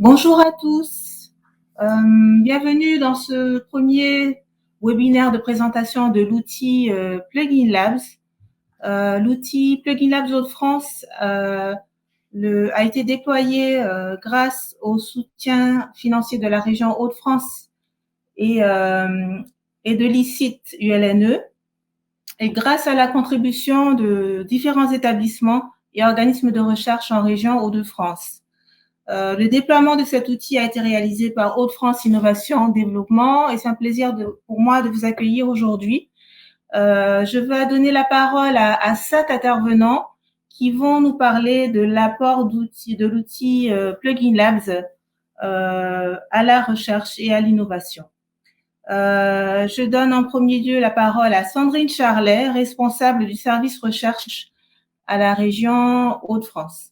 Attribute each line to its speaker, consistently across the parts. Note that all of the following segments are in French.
Speaker 1: Bonjour à tous. Bienvenue dans ce premier webinaire de présentation de l'outil Plugin Labs. L'outil Plugin Labs Hauts-de-France a été déployé grâce au soutien financier de la région Hauts-de-France et de l'ICIT ULNE et grâce à la contribution de différents établissements et organismes de recherche en région Hauts-de-France. Le déploiement de cet outil a été réalisé par Hauts-de-France Innovation Développement et c'est un plaisir pour moi de vous accueillir aujourd'hui. Je vais donner la parole à 5 intervenants qui vont nous parler de l'apport de l'outil Plugin Labs à la recherche et à l'innovation. Je donne en premier lieu la parole à Sandrine Charlet, responsable du service recherche à la région Hauts-de-France.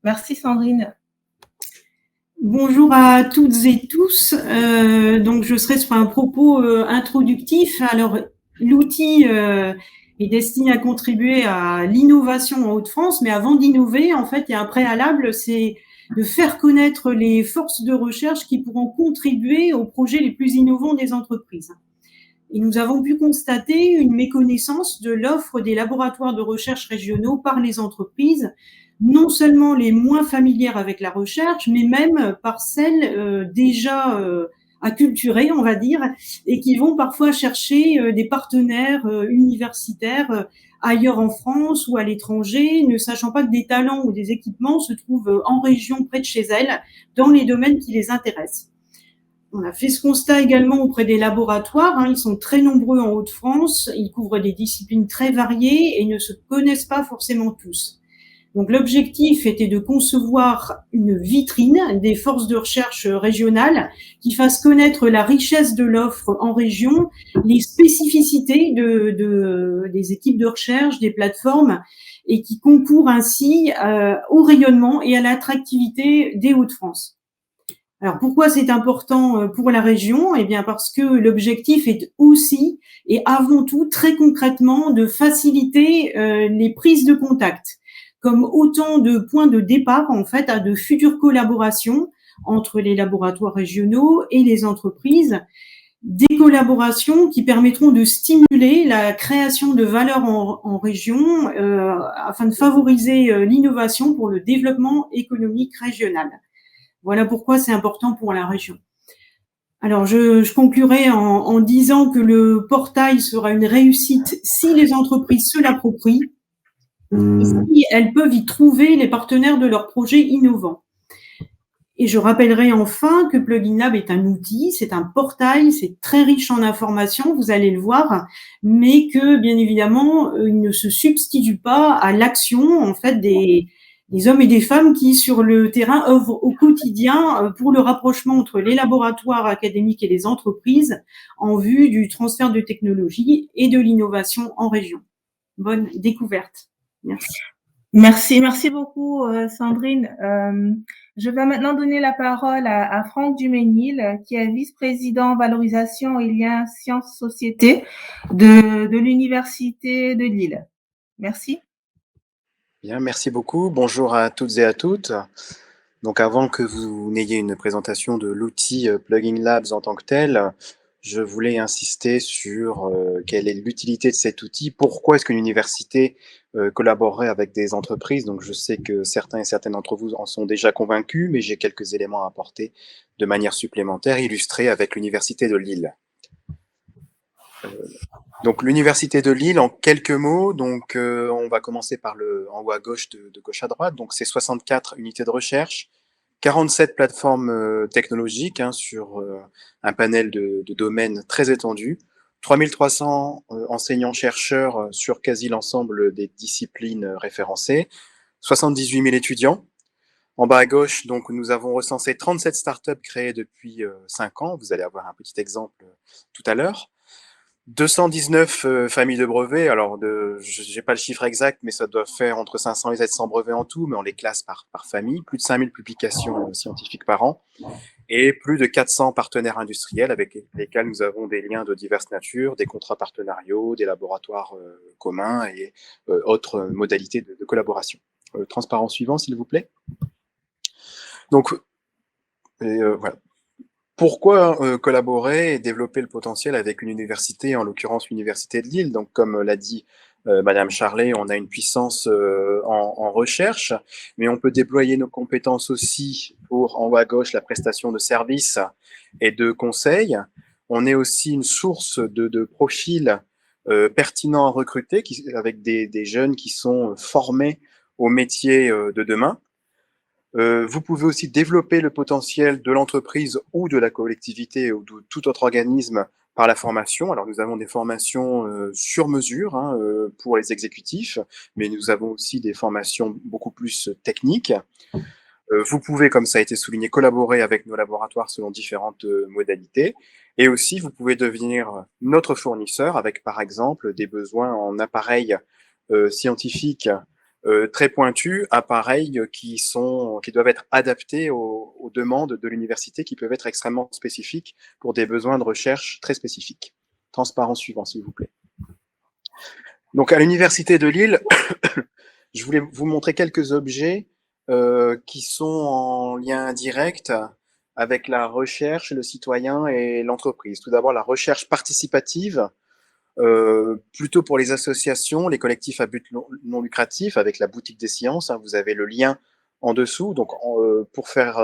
Speaker 1: Merci Sandrine.
Speaker 2: Bonjour à toutes et tous. Donc je serai sur un propos introductif. Alors l'outil est destiné à contribuer à l'innovation en Hauts-de-France, mais avant d'innover, en fait, il y a un préalable, c'est de faire connaître les forces de recherche qui pourront contribuer aux projets les plus innovants des entreprises. Et nous avons pu constater une méconnaissance de l'offre des laboratoires de recherche régionaux par les entreprises, non seulement les moins familières avec la recherche, mais même par celles déjà acculturées, on va dire, et qui vont parfois chercher des partenaires universitaires ailleurs en France ou à l'étranger, ne sachant pas que des talents ou des équipements se trouvent en région près de chez elles, dans les domaines qui les intéressent. On a fait ce constat également auprès des laboratoires. Ils sont très nombreux en Hauts-de-France. Ils couvrent des disciplines très variées et ne se connaissent pas forcément tous. Donc l'objectif était de concevoir une vitrine des forces de recherche régionales qui fasse connaître la richesse de l'offre en région, les spécificités des équipes de recherche, des plateformes, et qui concourent ainsi au rayonnement et à l'attractivité des Hauts-de-France. Alors pourquoi c'est important pour la région ? Eh bien parce que l'objectif est aussi et avant tout très concrètement de faciliter les prises de contact, comme autant de points de départ en fait à de futures collaborations entre les laboratoires régionaux et les entreprises, des collaborations qui permettront de stimuler la création de valeur en région afin de favoriser l'innovation pour le développement économique régional. Voilà pourquoi c'est important pour la région. Alors, je conclurai en disant que le portail sera une réussite si les entreprises se l'approprient et si elles peuvent y trouver les partenaires de leurs projets innovants. Et je rappellerai enfin que Plugin Lab est un outil, c'est un portail, c'est très riche en informations, vous allez le voir, mais que, bien évidemment, il ne se substitue pas à l'action, en fait, des hommes et des femmes qui, sur le terrain, œuvrent au quotidien pour le rapprochement entre les laboratoires académiques et les entreprises en vue du transfert de technologies et de l'innovation en région. Bonne découverte. Merci.
Speaker 1: Merci beaucoup Sandrine. Je vais maintenant donner la parole à Franck Duménil, qui est vice-président valorisation et liens sciences-société de l'Université de Lille. Merci.
Speaker 3: Bien, merci beaucoup. Bonjour à toutes et à toutes. Donc avant que vous n'ayez une présentation de l'outil Plugin Labs en tant que tel, je voulais insister sur quelle est l'utilité de cet outil, pourquoi est-ce qu'une université collaborerait avec des entreprises. Donc je sais que certains et certaines d'entre vous en sont déjà convaincus, mais j'ai quelques éléments à apporter de manière supplémentaire, illustrés avec l'Université de Lille. Donc l'Université de Lille, en quelques mots, donc on va commencer par en haut à gauche de gauche à droite, donc c'est 64 unités de recherche, 47 plateformes technologiques sur un panel de domaines très étendu, 3300 enseignants-chercheurs sur quasi l'ensemble des disciplines référencées, 78 000 étudiants. En bas à gauche, donc, nous avons recensé 37 startups créées depuis 5 ans. Vous allez avoir un petit exemple tout à l'heure. 219 familles de brevets. Alors, j'ai pas le chiffre exact, mais ça doit faire entre 500 et 700 brevets en tout, mais on les classe par famille. Plus de 5000 publications scientifiques par an. Et plus de 400 partenaires industriels avec lesquels nous avons des liens de diverses natures, des contrats partenariaux, des laboratoires communs et autres modalités de collaboration. Transparent suivant, s'il vous plaît. Donc, Et voilà. Pourquoi collaborer et développer le potentiel avec une université, en l'occurrence l'Université de Lille? Donc, comme l'a dit Madame Charlet, on a une puissance en recherche, mais on peut déployer nos compétences aussi pour, en haut à gauche, la prestation de services et de conseils. On est aussi une source de profils pertinents à recruter, avec des jeunes qui sont formés aux métiers de demain. Vous pouvez aussi développer le potentiel de l'entreprise ou de la collectivité ou de tout autre organisme par la formation. Alors, nous avons des formations sur mesure hein, pour les exécutifs, mais nous avons aussi des formations beaucoup plus techniques. Vous pouvez, comme ça a été souligné, collaborer avec nos laboratoires selon différentes modalités. Et aussi, vous pouvez devenir notre fournisseur avec, par exemple, des besoins en appareils scientifiques très pointus, appareils qui doivent être adaptés aux demandes de l'université, qui peuvent être extrêmement spécifiques pour des besoins de recherche très spécifiques. Transparent suivant, s'il vous plaît. Donc, à l'Université de Lille, je voulais vous montrer quelques objets qui sont en lien direct avec la recherche, le citoyen et l'entreprise. Tout d'abord, la recherche participative, plutôt pour les associations, les collectifs à but non lucratif, avec la boutique des sciences. Hein, vous avez le lien en dessous. Donc, pour faire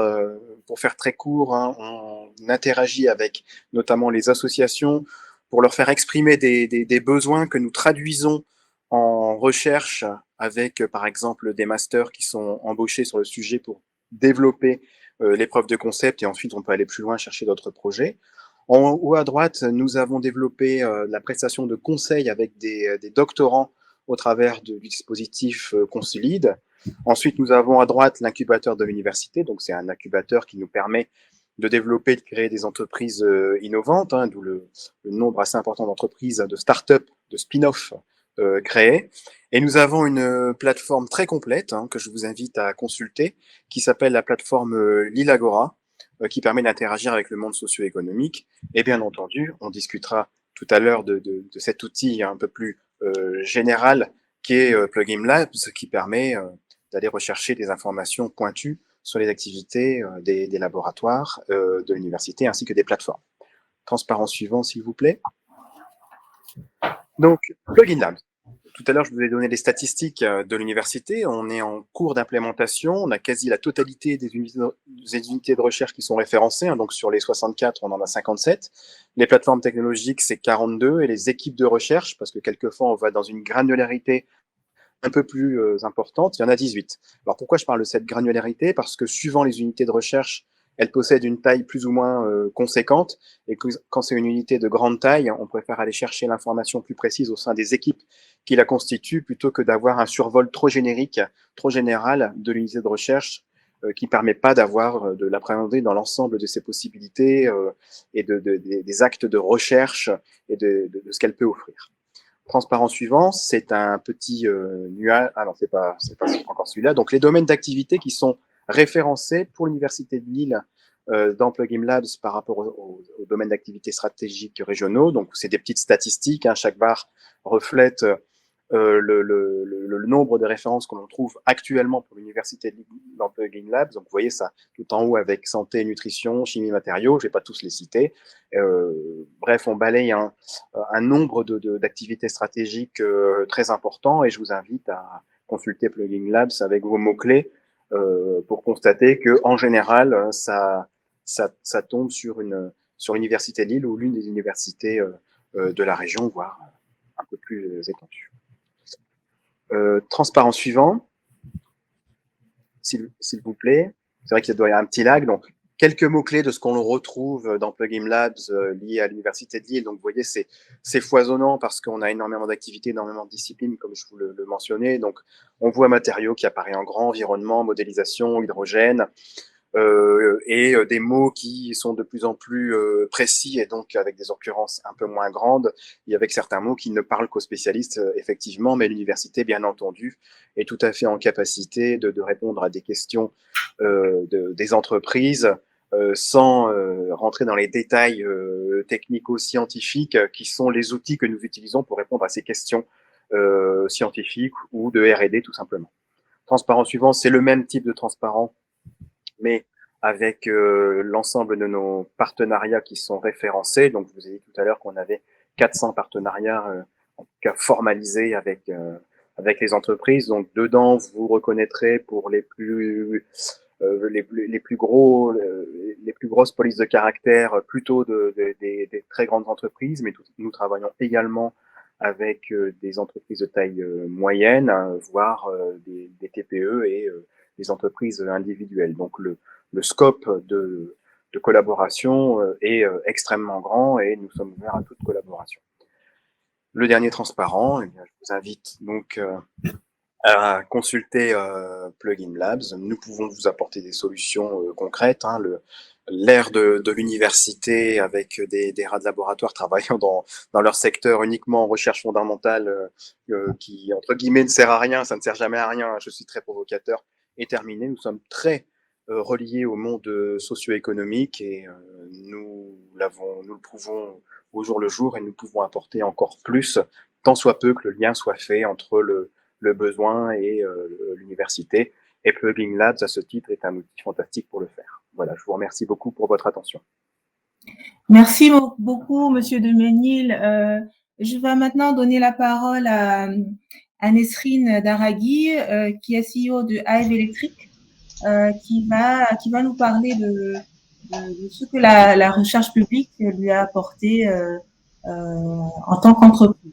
Speaker 3: très court, hein, on interagit avec notamment les associations pour leur faire exprimer des besoins que nous traduisons en recherche avec, par exemple, des masters qui sont embauchés sur le sujet pour développer les preuves de concept et ensuite on peut aller plus loin, chercher d'autres projets. En haut à droite, nous avons développé la prestation de conseils avec des doctorants au travers du dispositif Consulide. Ensuite, nous avons à droite l'incubateur de l'université. Donc, c'est un incubateur qui nous permet de développer, de créer des entreprises innovantes, hein, d'où le nombre assez important d'entreprises, de start-up, de spin-off créées. Et nous avons une plateforme très complète hein, que je vous invite à consulter, qui s'appelle la plateforme Lilagora, qui permet d'interagir avec le monde socio-économique. Et bien entendu, on discutera tout à l'heure de cet outil un peu plus général qui est Plugin Labs, qui permet d'aller rechercher des informations pointues sur les activités des laboratoires de l'université ainsi que des plateformes. Transparent suivant, s'il vous plaît. Donc, Plugin Labs. Tout à l'heure, je vous ai donné les statistiques de l'université. On est en cours d'implémentation. On a quasi la totalité des unités de recherche qui sont référencées. Hein. Donc, sur les 64, on en a 57. Les plateformes technologiques, c'est 42. Et les équipes de recherche, parce que quelquefois, on va dans une granularité un peu plus importante, il y en a 18. Alors, pourquoi je parle de cette granularité? Parce que suivant les unités de recherche, elles possèdent une taille plus ou moins conséquente, et que quand c'est une unité de grande taille, on préfère aller chercher l'information plus précise au sein des équipes qui la constituent, plutôt que d'avoir un survol trop générique, trop général de l'unité de recherche, qui permet pas de l'appréhender dans l'ensemble de ses possibilités et des actes de recherche et de ce qu'elle peut offrir. Transparent suivant, c'est un petit nuage. Ah non, c'est pas encore celui-là. Donc les domaines d'activité qui sont référencés pour l'Université de Lille dans Plugin Labs par rapport aux domaines d'activité stratégiques régionaux. Donc c'est des petites statistiques. Hein. Chaque barre reflète le nombre de références que l'on trouve actuellement pour l'Université de Lille dans Plugin Labs. Donc vous voyez ça tout en haut avec santé, nutrition, chimie, matériaux. Je vais pas tous les citer. Bref, on balaye un nombre d'activités stratégiques très important et je vous invite à consulter Plugin Labs avec vos mots-clés pour constater que en général, ça tombe sur l'Université de Lille ou l'une des universités de la région, voire un peu plus étendue. Transparent suivant, s'il vous plaît. C'est vrai qu'il doit y avoir un petit lag, donc quelques mots-clés de ce qu'on retrouve dans Plugin Labs liés à l'Université de Lille. Donc, vous voyez, c'est foisonnant parce qu'on a énormément d'activités, énormément de disciplines, comme je vous le mentionnais. Donc, on voit matériaux qui apparaît en grand, environnement, modélisation, hydrogène, et des mots qui sont de plus en plus précis et donc avec des occurrences un peu moins grandes et avec certains mots qui ne parlent qu'aux spécialistes, effectivement, mais l'université, bien entendu, est tout à fait en capacité de répondre à des questions des entreprises sans rentrer dans les détails technico-scientifiques qui sont les outils que nous utilisons pour répondre à ces questions scientifiques ou de R&D tout simplement. Transparent suivant, c'est le même type de transparent, mais avec l'ensemble de nos partenariats qui sont référencés. Donc, je vous ai dit tout à l'heure qu'on avait 400 partenariats en tout cas formalisés avec les entreprises. Donc, dedans, vous reconnaîtrez pour les plus grosses polices de caractère plutôt des très grandes entreprises, mais nous travaillons également avec des entreprises de taille moyenne, hein, voire des TPE et des entreprises individuelles. Donc le scope de collaboration est extrêmement grand et nous sommes ouverts à toute collaboration. Le dernier transparent, eh bien, je vous invite donc à consulter Plugin Labs. Nous pouvons vous apporter des solutions concrètes. Hein, l'ère de l'université avec des rats de laboratoire travaillant dans leur secteur uniquement en recherche fondamentale qui, entre guillemets, ne sert à rien, ça ne sert jamais à rien, je suis très provocateur, est terminée. Nous sommes très reliés au monde socio-économique et nous le prouvons au jour le jour et nous pouvons apporter encore plus, tant soit peu que le lien soit fait entre le besoin et l'université. Et Plugin Labs, à ce titre, est un outil fantastique pour le faire. Voilà, je vous remercie beaucoup pour votre attention.
Speaker 1: Merci beaucoup, Monsieur Demenil. Je vais maintenant donner la parole à Nesrine Daraghi, qui est CEO de Hive Electric, qui va nous parler de ce que la recherche publique lui a apporté en tant qu'entreprise.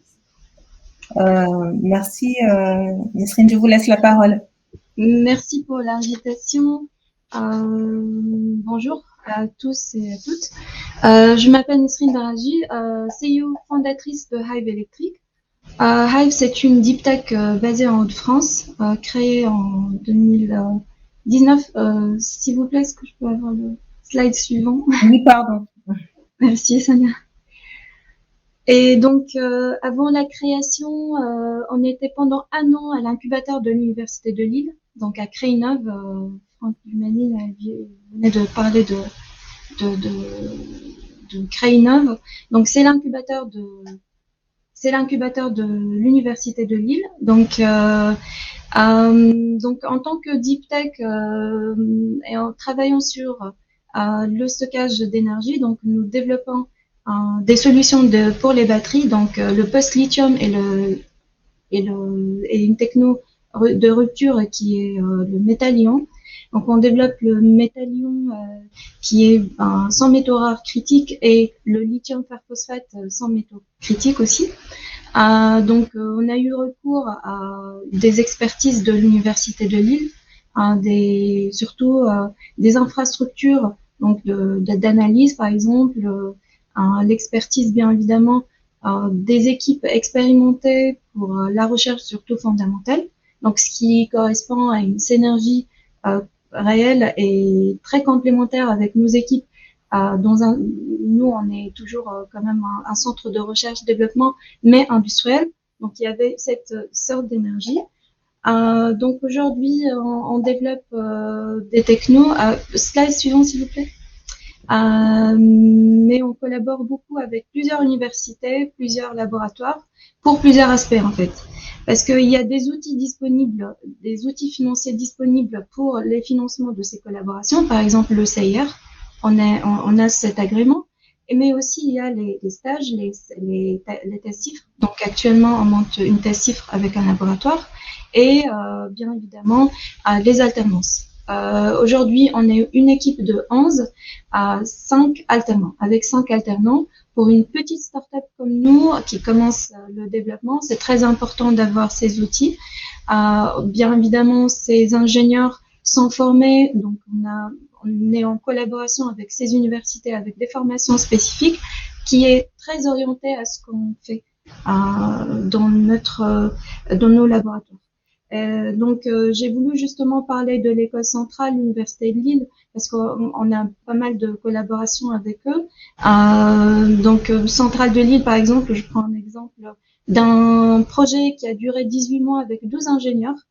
Speaker 1: Merci, Nesrine, je vous laisse la parole.
Speaker 4: Merci pour l'invitation. Bonjour à tous et à toutes. Je m'appelle Nesrine Daraghi, CEO fondatrice de Hive Electric. Hive, c'est une deep tech basée en Hauts-de-France, créée en 2019. S'il vous plaît, est-ce que je peux avoir le slide suivant?
Speaker 1: Oui, pardon.
Speaker 4: Merci, Sonia. Et donc, avant la création, on était pendant 1 an à l'incubateur de l'Université de Lille, donc à Créinov. Franck Dumanil venait de parler de Créinov. Donc, c'est l'incubateur de l'Université de Lille. Donc, en tant que deep tech et en travaillant sur le stockage d'énergie, donc nous développons des solutions pour les batteries, donc le post-lithium et une techno de rupture qui est le métal-ion. Donc on développe le métal-ion qui est sans métaux rares critiques et le lithium fer phosphate sans métaux critiques aussi. Donc on a eu recours à des expertises de l'Université de Lille, surtout des infrastructures donc d'analyse par exemple, l'expertise bien évidemment des équipes expérimentées pour la recherche surtout fondamentale, donc ce qui correspond à une synergie réelle et très complémentaire avec nos équipes. Nous, on est toujours quand même un centre de recherche-développement, mais industriel, donc il y avait cette sorte d'énergie. Donc aujourd'hui, on développe des technos. Slide suivant, s'il vous plaît. Mais on collabore beaucoup avec plusieurs universités, plusieurs laboratoires, pour plusieurs aspects en fait. Parce qu'il y a des outils disponibles, des outils financiers disponibles pour les financements de ces collaborations, par exemple le CIR, on a cet agrément, mais aussi il y a les stages, les tests CIFRE. Donc actuellement, on monte une test CIFRE avec un laboratoire et bien évidemment les alternances. Aujourd'hui, on est une équipe de 11 à 5 alternants. Avec 5 alternants, pour une petite start-up comme nous qui commence le développement, c'est très important d'avoir ces outils. Bien évidemment, ces ingénieurs sont formés, donc on est en collaboration avec ces universités, avec des formations spécifiques, qui est très orientée à ce qu'on fait dans nos laboratoires. Donc, j'ai voulu justement parler de l'école centrale, l'Université de Lille, parce qu'on a pas mal de collaborations avec eux. Donc, Centrale de Lille, par exemple, je prends un exemple d'un projet qui a duré 18 mois avec 12 ingénieurs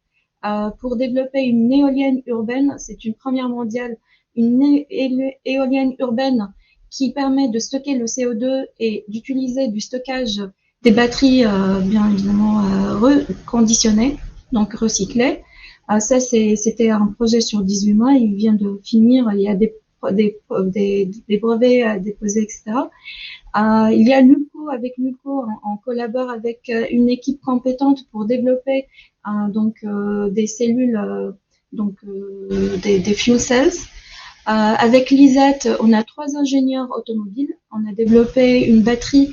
Speaker 4: pour développer une éolienne urbaine. C'est une première mondiale, une éolienne urbaine qui permet de stocker le CO2 et d'utiliser du stockage des batteries, bien évidemment, reconditionnées, donc recyclées. Ça, c'était un projet sur 18 mois. Il vient de finir. Il y a des brevets à déposer, etc. Il y a l'ULCO. Avec l'ULCO, on collabore avec une équipe compétente pour développer des cellules, des fuel cells. Avec l'ISAT, on a 3 ingénieurs automobiles. On a développé une batterie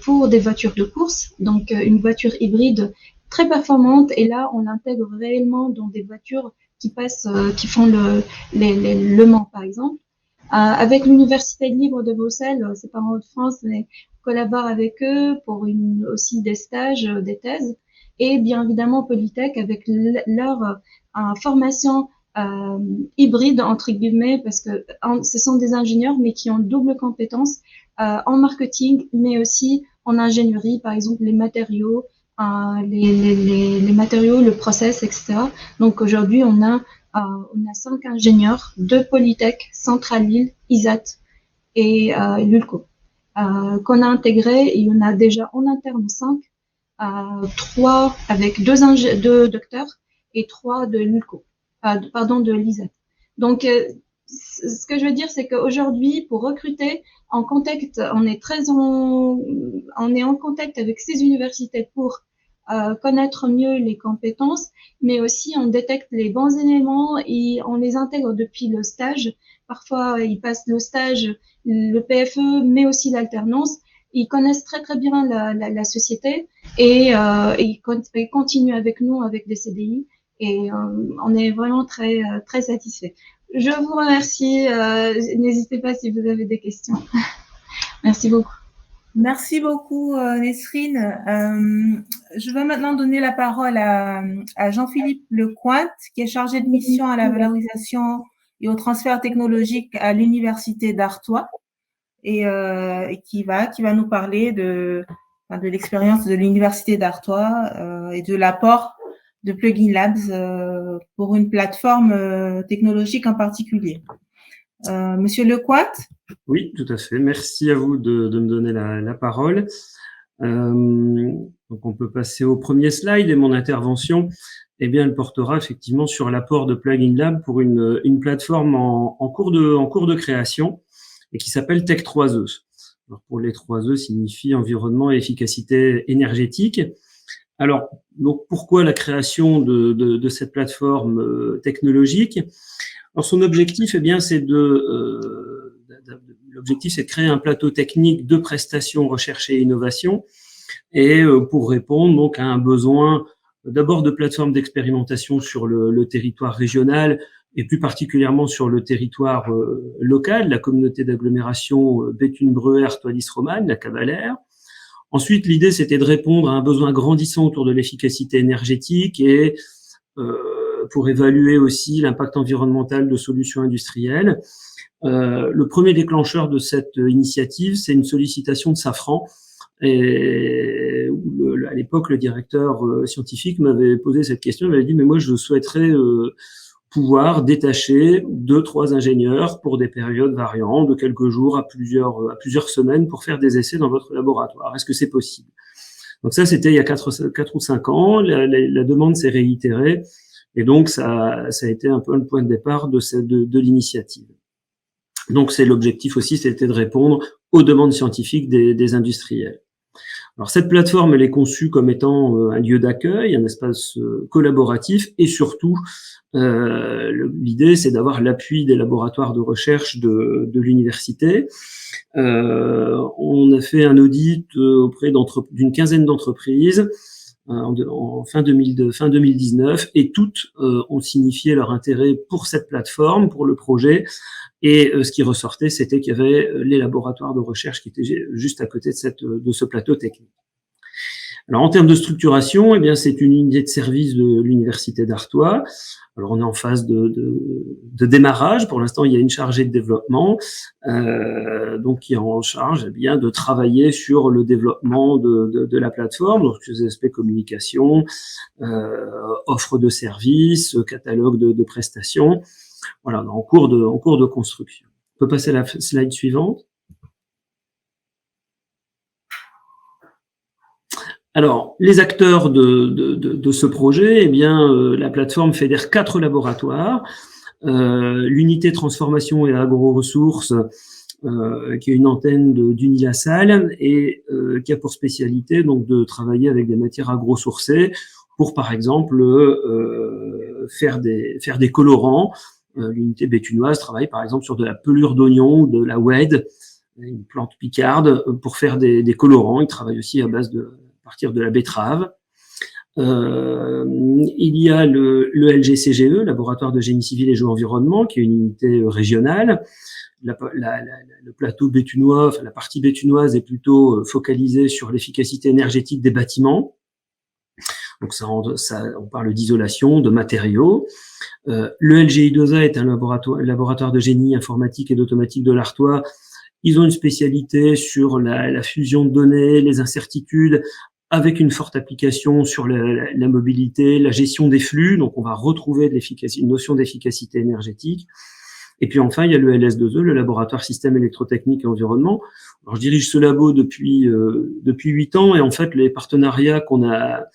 Speaker 4: pour des voitures de course, donc une voiture hybride très performante. Et là, on l'intègre réellement dans des voitures qui passent, qui font Le Mans, par exemple. Avec l'Université libre de Bruxelles, c'est pas en Haute-France, mais on collabore avec eux pour aussi des stages, des thèses. Et bien évidemment, Polytech avec leur formation hybride, entre guillemets, parce que ce sont des ingénieurs, mais qui ont double compétence en marketing, mais aussi en ingénierie, par exemple les matériaux, les matériaux, le process, etc. Donc aujourd'hui, on a 5 ingénieurs de Polytech, Centrale-Lille, ISAT et l'ULCO qu'on a intégré. Il y en a déjà en interne 5, 3 avec 2 docteurs et 3 de l'ULCO, de l'ISAT. Donc, ce que je veux dire, c'est qu'aujourd'hui, pour recruter, on est en contact avec ces universités pour connaître mieux les compétences, mais aussi on détecte les bons éléments et on les intègre depuis le stage. Parfois, ils passent le stage, le PFE, mais aussi l'alternance. Ils connaissent très très bien la société et ils continuent avec nous avec des CDI et on est vraiment très très satisfaits. Je vous remercie. N'hésitez pas si vous avez des questions. Merci beaucoup.
Speaker 1: Merci beaucoup, Nesrine. Je vais maintenant donner la parole à Jean-Philippe Lecointe, qui est chargé de mission à la valorisation et au transfert technologique à l'Université d'Artois et qui va nous parler de l'expérience de l'Université d'Artois et de l'apport de Plugin Labs pour une plateforme technologique en particulier. Monsieur Lecointe?
Speaker 5: Oui, tout à fait. Merci à vous de me donner la parole. Donc on peut passer au premier slide et mon intervention, eh bien, elle portera effectivement sur l'apport de Plugin Lab pour une plateforme en cours de création et qui s'appelle Tech3E. Alors pour les 3E signifie environnement et efficacité énergétique. Alors, donc pourquoi la création de cette plateforme technologique? Alors son objectif, eh bien, l'objectif, c'est de créer un plateau technique de prestations, recherche et innovation, et pour répondre donc à un besoin d'abord de plateformes d'expérimentation sur le territoire régional et plus particulièrement sur le territoire local, la communauté d'agglomération Béthune-Breuer-Artois-Romane, la Cavalère. Ensuite, l'idée, c'était de répondre à un besoin grandissant autour de l'efficacité énergétique et pour évaluer aussi l'impact environnemental de solutions industrielles. Le premier déclencheur de cette initiative, c'est une sollicitation de Safran. Et à l'époque, le directeur scientifique m'avait posé cette question, il m'avait dit « mais moi, je souhaiterais pouvoir détacher 2-3 ingénieurs pour des périodes variantes, de quelques jours à plusieurs semaines pour faire des essais dans votre laboratoire. Est-ce que c'est possible ?» Donc ça, c'était il y a 4 ou 5 ans. La demande s'est réitérée. Et donc, ça a été un peu le point de départ de l'initiative. Donc, c'est l'objectif aussi, c'était de répondre aux demandes scientifiques des industriels. Alors, cette plateforme, elle est conçue comme étant un lieu d'accueil, un espace collaboratif et surtout, l'idée, c'est d'avoir l'appui des laboratoires de recherche de l'université. On a fait un audit auprès d'une quinzaine d'entreprises en fin 2019 et toutes ont signifié leur intérêt pour cette plateforme, pour le projet. Et ce qui ressortait, c'était qu'il y avait les laboratoires de recherche qui étaient juste à côté de ce plateau technique. Alors, en termes de structuration, eh bien, c'est une unité de service de l'Université d'Artois. Alors, on est en phase de démarrage. Pour l'instant, il y a une chargée de développement, donc qui est en charge, eh bien, de travailler sur le développement de la plateforme, donc les aspects communication, offre de services, catalogue de prestations. Voilà, en cours de construction. On peut passer à la slide suivante. Alors, les acteurs de ce projet, eh bien, la plateforme fédère 4 laboratoires. L'unité transformation et agro-ressources, qui est une antenne d'Unilassal et qui a pour spécialité donc de travailler avec des matières agro-sourcées pour, par exemple, faire des colorants. L'unité béthunoise travaille, par exemple, sur de la pelure d'oignon ou de la WED, une plante picarde, pour faire des colorants. Ils travaillent aussi à partir de la betterave. Il y a le LGCGE, Laboratoire de Génie Civil et Géo-Environnement, qui est une unité régionale. Le plateau béthunois, enfin, la partie béthunoise est plutôt focalisée sur l'efficacité énergétique des bâtiments. Donc on parle d'isolation, de matériaux. Le LGI2A est un laboratoire de génie informatique et d'automatique de l'Artois. Ils ont une spécialité sur la fusion de données, les incertitudes, avec une forte application sur la mobilité, la gestion des flux. Donc, on va retrouver une notion d'efficacité énergétique. Et puis enfin, il y a le LS2E, le laboratoire système électrotechnique et environnement. Alors, je dirige ce labo depuis 8 ans, et en fait, les partenariats qu'on a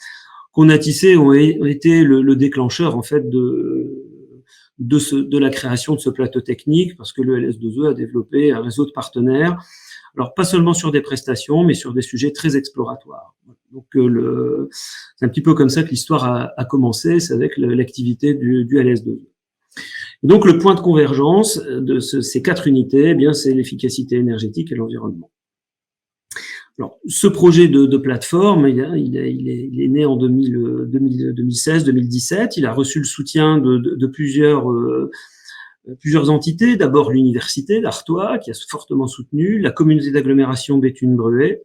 Speaker 5: tissés ont été le déclencheur en fait de la création de ce plateau technique, parce que le LS2E a développé un réseau de partenaires. Alors, pas seulement sur des prestations, mais sur des sujets très exploratoires. Donc, c'est un petit peu comme ça que l'histoire a commencé, c'est avec l'activité du LS2E. Et donc, le point de convergence de ces 4 unités, eh bien, c'est l'efficacité énergétique et l'environnement. Alors, ce projet de plateforme, il est né en 2016-2017. Il a reçu le soutien de plusieurs entités. D'abord, l'université d'Artois, qui a fortement soutenu, la communauté d'agglomération Béthune-Bruay,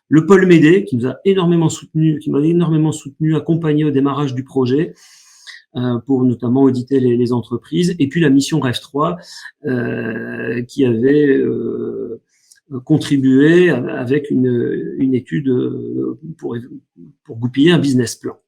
Speaker 5: le pôle Médée, qui m'a énormément soutenu, accompagné au démarrage du projet, pour notamment auditer les entreprises, et puis la mission Rêve 3, qui avait contribué avec une étude pour goupiller un business plan.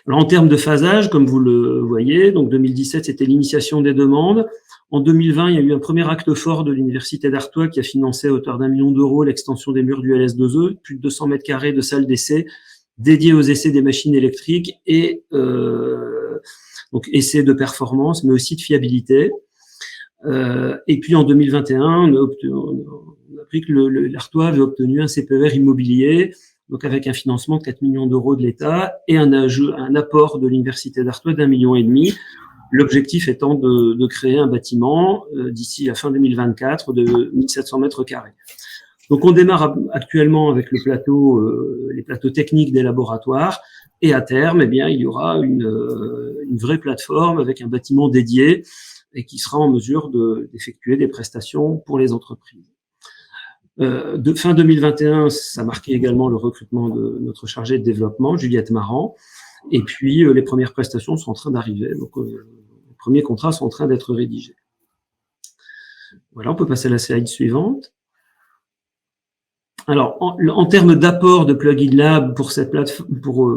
Speaker 5: Alors, en termes de phasage, comme vous le voyez, donc 2017, c'était l'initiation des demandes. En 2020, il y a eu un premier acte fort de l'Université d'Artois qui a financé à hauteur d'1 million d'euros l'extension des murs du LS2E, plus de 200 mètres carrés de salles d'essai dédiées aux essais des machines électriques et donc essais de performance, mais aussi de fiabilité. Et puis en 2021, on a appris que l'Artois avait obtenu un CPER immobilier, donc avec un financement de 4 millions d'euros de l'État et un apport de l'Université d'Artois d'1,5 million. L'objectif étant de créer un bâtiment d'ici la fin 2024 de 1700 mètres carrés. Donc, on démarre actuellement avec les plateaux techniques des laboratoires, et à terme, eh bien, il y aura une vraie plateforme avec un bâtiment dédié et qui sera en mesure d'effectuer des prestations pour les entreprises. De fin 2021, ça marquait également le recrutement de notre chargée de développement, Juliette Marant. Et puis, les premières prestations sont en train d'arriver. Donc, les premiers contrats sont en train d'être rédigés. Voilà, on peut passer à la slide suivante. Alors, en termes d'apport de Plugin Lab pour cette plateforme,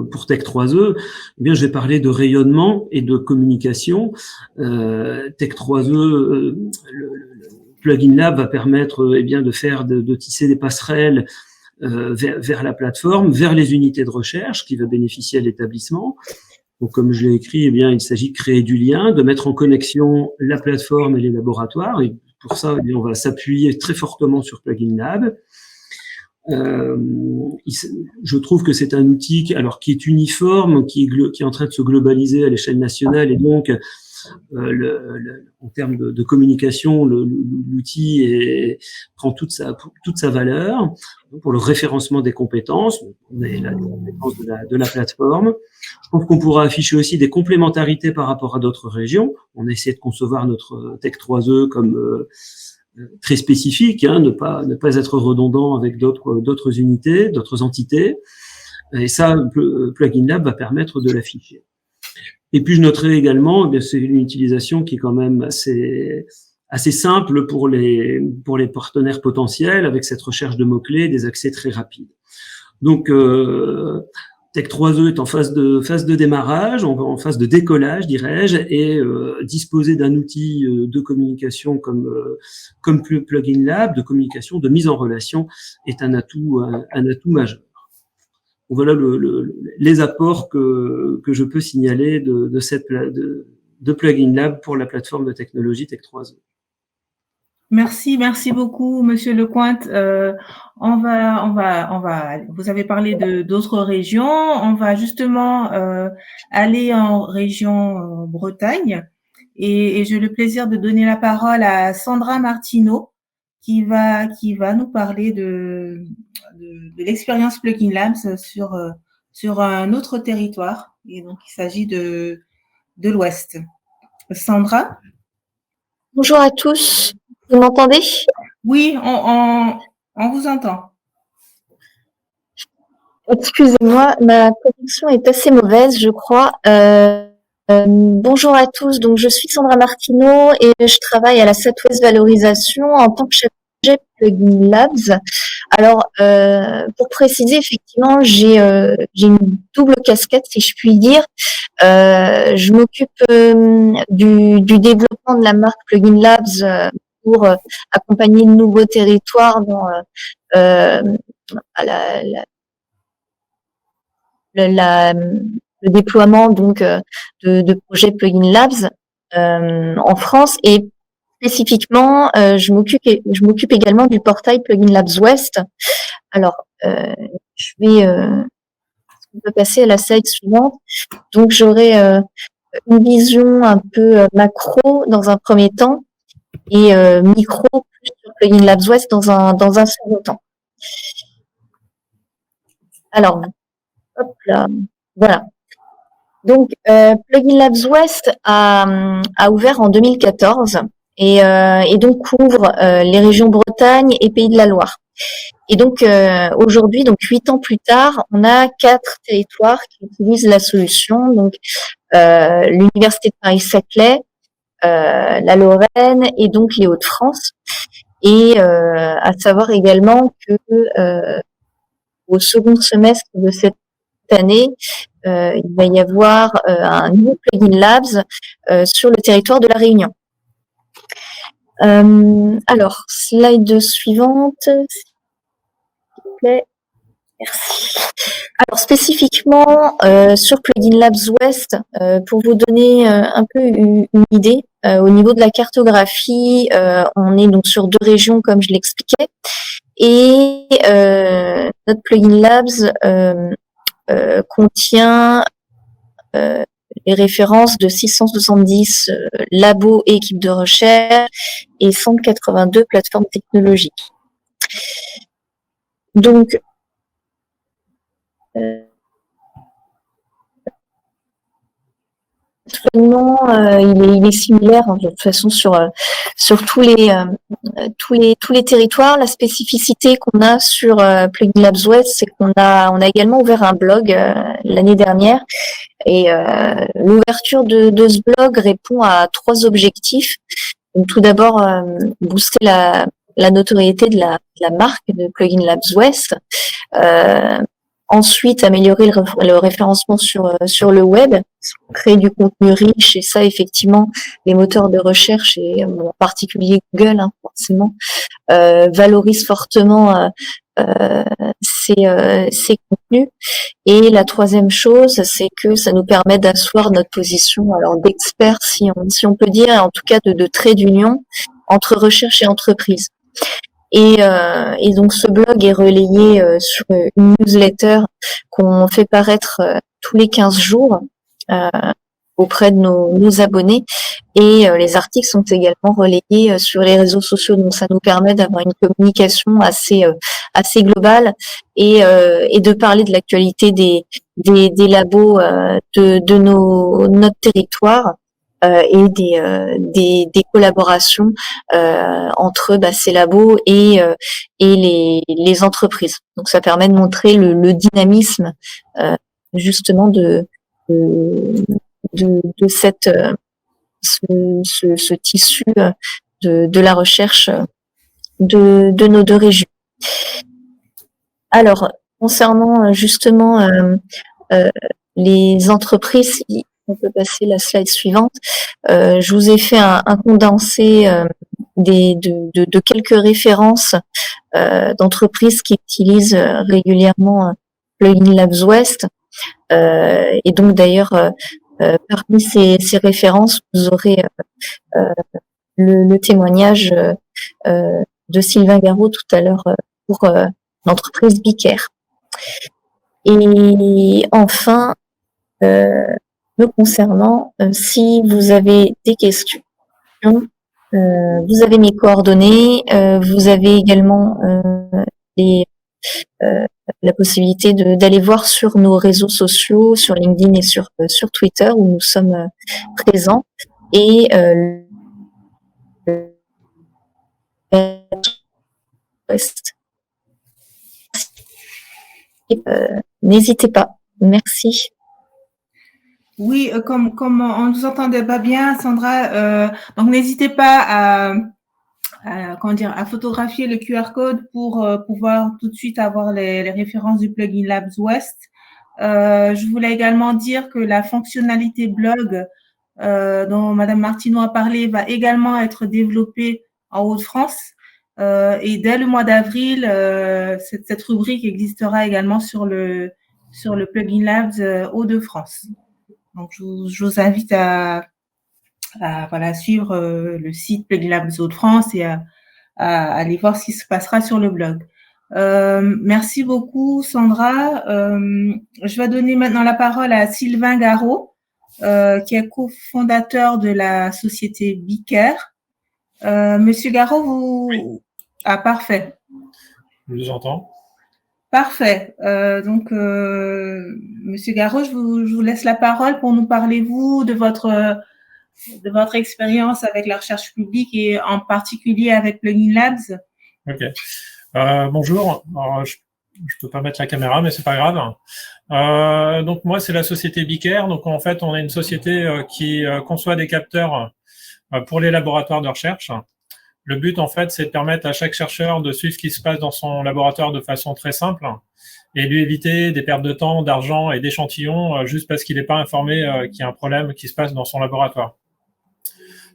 Speaker 5: pour Tech3E, eh bien, je vais parler de rayonnement et de communication. Tech3E, Plugin Lab va permettre, eh bien, de tisser des passerelles vers la plateforme, vers les unités de recherche qui va bénéficier à l'établissement. Donc, comme je l'ai écrit, eh bien, il s'agit de créer du lien, de mettre en connexion la plateforme et les laboratoires. Et pour ça, eh bien, on va s'appuyer très fortement sur Plugin Lab. Je trouve que c'est un outil qui est uniforme, qui est en train de se globaliser à l'échelle nationale, et donc en termes de communication, l'outil prend toute sa valeur pour le référencement des compétences. On a la compétence de la plateforme. Je pense qu'on pourra afficher aussi des complémentarités par rapport à d'autres régions. On essaie de concevoir notre Tech3E comme très spécifique, ne pas être redondant avec d'autres unités, d'autres entités. Et ça, Plugin Lab va permettre de l'afficher. Et puis, je noterai également, c'est une utilisation qui est quand même assez simple pour les partenaires potentiels, avec cette recherche de mots-clés, des accès très rapides. Donc, Tech3E est en phase de démarrage, en phase de décollage, dirais-je, et disposer d'un outil de communication comme Plugin Lab, de communication, de mise en relation, est un atout majeur. voilà les apports que je peux signaler de Plugin Lab pour la plateforme de technologie Tech3.
Speaker 1: Merci beaucoup, Monsieur Lecointe. Vous avez parlé d'autres régions. On va justement aller en région Bretagne et j'ai le plaisir de donner la parole à Sandra Martineau qui va nous parler de l'expérience Plugin Labs sur un autre territoire. Et donc, il s'agit de l'Ouest. Sandra?
Speaker 6: Bonjour à tous. Vous m'entendez?
Speaker 1: Oui, on vous entend.
Speaker 6: Excusez-moi, ma connexion est assez mauvaise, je crois. Bonjour à tous. Donc, je suis Sandra Martineau et je travaille à la Southwest Valorisation en tant que chef de projet Plugin Labs. Alors, pour préciser, effectivement, j'ai une double casquette, si je puis dire. Je m'occupe du développement de la marque Plugin Labs pour accompagner de nouveaux territoires dans le déploiement donc de projets Plugin Labs en France et spécifiquement je m'occupe également du portail Plugin Labs West. Alors on peut passer à la slide suivante. Donc j'aurai une vision un peu macro dans un premier temps et micro plus sur Plugin Labs West dans un second temps. Alors, hop là, voilà. Donc, Plugin Labs West a ouvert en 2014 et donc couvre les régions Bretagne et Pays de la Loire. Et donc, aujourd'hui, donc 8 ans plus tard, on a 4 territoires qui utilisent la solution. Donc, l'Université de Paris-Saclay, la Lorraine et donc les Hauts-de-France. Et à savoir également que au second semestre de cette année, il va y avoir un nouveau Plugin Labs sur le territoire de la Réunion. Alors, slide suivante, s'il vous plaît. Merci. Alors spécifiquement sur Plugin Labs West, pour vous donner un peu une idée, au niveau de la cartographie, on est donc sur 2 régions comme je l'expliquais, et notre Plugin Labs contient les références de 670 labos et équipes de recherche et 182 plateformes technologiques. Donc, il est similaire de toute façon sur tous les territoires. La spécificité qu'on a sur Plugin Labs West, c'est qu'on a également ouvert un blog l'année dernière et l'ouverture de ce blog répond à 3 objectifs. Donc, tout d'abord, booster la notoriété de la marque de Plugin Labs West. Ensuite, améliorer le référencement sur le web, créer du contenu riche, et ça, effectivement, les moteurs de recherche, et en particulier Google, forcément, valorisent fortement ces contenus. Et la 3e chose, c'est que ça nous permet d'asseoir notre position alors d'expert, si on peut dire, et en tout cas de trait d'union entre recherche et entreprise. Et donc ce blog est relayé sur une newsletter qu'on fait paraître tous les 15 jours auprès de nos abonnés, et les articles sont également relayés sur les réseaux sociaux. Donc ça nous permet d'avoir une communication assez globale et de parler de l'actualité des labos de notre territoire. Et des collaborations entre ces labos et les entreprises. Donc ça permet de montrer le dynamisme justement de cette ce tissu de la recherche de nos 2 régions. Alors concernant justement les entreprises, on peut passer la slide suivante. Je vous ai fait un condensé de quelques références d'entreprises qui utilisent régulièrement Plugin Labs West. Et donc d'ailleurs, parmi ces références, vous aurez le témoignage de Sylvain Garot tout à l'heure pour l'entreprise Bicare. Et enfin, me concernant, si vous avez des questions, vous avez mes coordonnées, vous avez également la possibilité d'aller voir sur nos réseaux sociaux, sur LinkedIn et sur Twitter où nous sommes présents. Et n'hésitez pas. Merci.
Speaker 1: Oui, comme on ne vous entendait pas bien, Sandra, donc n'hésitez pas à photographier le QR code pour pouvoir tout de suite avoir les références du Plugin Labs West. Je voulais également dire que la fonctionnalité blog dont Madame Martineau a parlé va également être développée en Hauts-de-France. Et dès le mois d'avril, cette rubrique existera également sur le Plugin Labs Hauts-de-France. Donc, je vous invite à suivre le site Plugin Labs Hauts-de-France et à aller voir ce qui se passera sur le blog. Merci beaucoup, Sandra. Je vais donner maintenant la parole à Sylvain Garot, qui est cofondateur de la société Bicare. Monsieur Garot, vous... Ah, parfait.
Speaker 7: Je vous entends.
Speaker 1: Parfait. Monsieur Garot, je vous laisse la parole pour nous parler, vous, de votre expérience avec la recherche publique et en particulier avec Plugin Labs.
Speaker 7: Ok. Bonjour. Alors, je peux pas mettre la caméra, mais c'est pas grave. Donc moi, c'est la société Bicare. Donc en fait, on est une société qui conçoit des capteurs pour les laboratoires de recherche. Le but, en fait, c'est de permettre à chaque chercheur de suivre ce qui se passe dans son laboratoire de façon très simple et lui éviter des pertes de temps, d'argent et d'échantillons juste parce qu'il n'est pas informé qu'il y a un problème qui se passe dans son laboratoire.